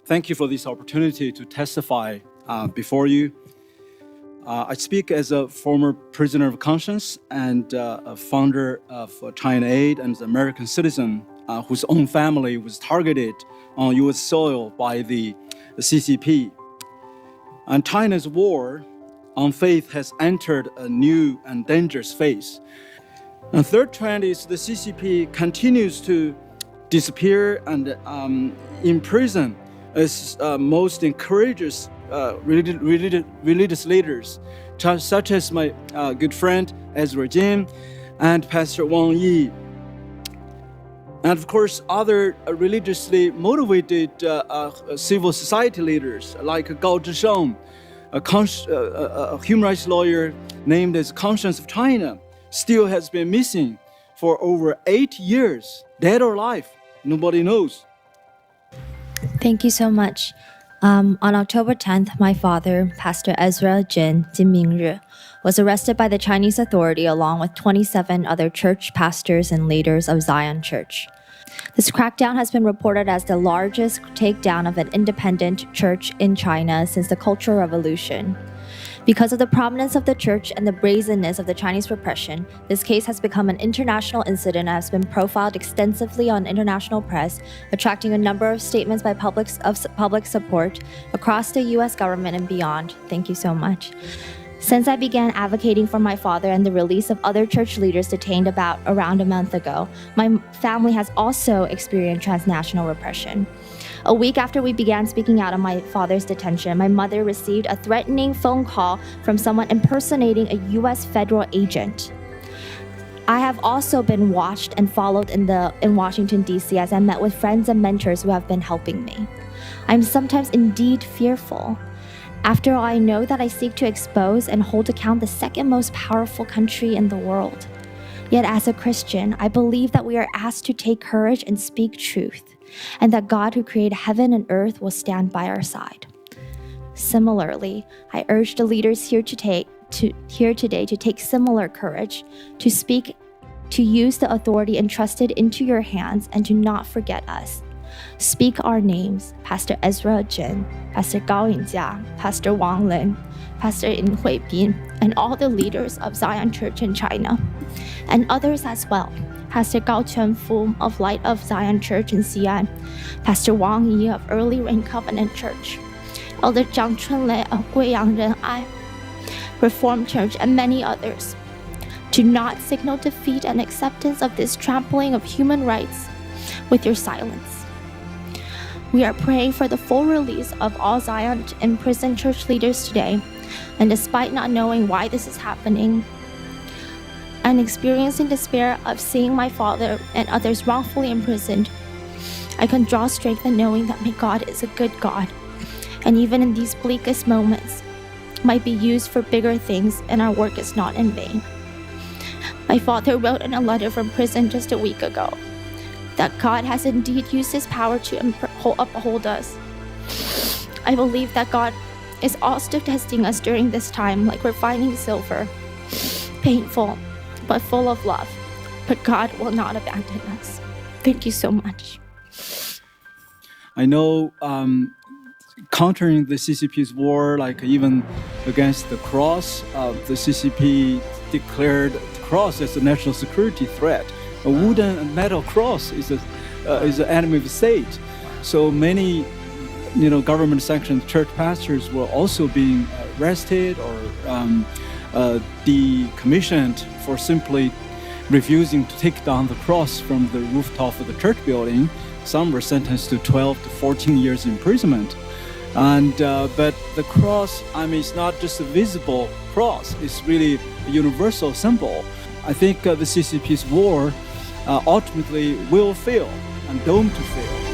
Thank you for this opportunity to testify before you. I speak as a former prisoner of conscience and a founder of China Aid and an American citizen whose own family was targeted on U.S. soil by the CCP. And China's war on faith has entered a new and dangerous phase. And third trend is the CCP continues to disappear and imprison its most courageous religious leaders, such as my good friend Ezra Jin and Pastor Wang Yi. And of course, other religiously motivated civil society leaders like Gao Zhisheng, a human rights lawyer named as Conscience of China, still has been missing for over 8 years, dead or alive, nobody knows. Thank you so much. On October 10th, my father, Pastor Ezra Jin Mingri, was arrested by the Chinese authority along with 27 other church pastors and leaders of Zion Church. This crackdown has been reported as the largest takedown of an independent church in China since the Cultural Revolution. Because of the prominence of the church and the brazenness of the Chinese repression, this case has become an international incident and has been profiled extensively on international press, attracting a number of statements by public support across the U.S. government and beyond. Thank you so much. Since I began advocating for my father and the release of other church leaders detained around a month ago, my family has also experienced transnational repression. A week after we began speaking out on my father's detention, my mother received a threatening phone call from someone impersonating a U.S. federal agent. I have also been watched and followed in Washington, D.C. as I met with friends and mentors who have been helping me. I'm sometimes indeed fearful. After all, I know that I seek to expose and hold account the second most powerful country in the world. Yet as a Christian, I believe that we are asked to take courage and speak truth, and that God who created heaven and earth will stand by our side. Similarly, I urge the leaders here today to take similar courage, to speak, to use the authority entrusted into your hands, and to not forget us. Speak our names, Pastor Ezra Jin, Pastor Gao Yinjia, Pastor Wang Lin, Pastor Yin Huibin, and all the leaders of Zion Church in China, and others as well. Pastor Gao Quanfu of Light of Zion Church in Xi'an, Pastor Wang Yi of Early Rain Covenant Church, Elder Zhang Chunlei of Guiyang Ren'ai Reformed Church, and many others. Do not signal defeat and acceptance of this trampling of human rights with your silence. We are praying for the full release of all Zion imprisoned church leaders today, and despite not knowing why this is happening, and experiencing despair of seeing my father and others wrongfully imprisoned, I can draw strength in knowing that my God is a good God, and even in these bleakest moments, might be used for bigger things, and our work is not in vain. My father wrote in a letter from prison just a week ago that God has indeed used his power to uphold us. I believe that God is also testing us during this time like refining silver, painful, but full of love. But God will not abandon us. Thank you so much. I know countering the CCP's war, like even against the cross, the CCP declared the cross as a national security threat. A wooden and metal cross is an enemy of the state. So many, government-sanctioned church pastors were also being arrested or decommissioned for simply refusing to take down the cross from the rooftop of the church building. Some were sentenced to 12 to 14 years imprisonment. And but the cross, it's not just a visible cross. It's really a universal symbol. I think the CCP's war ultimately will fail and doomed to fail.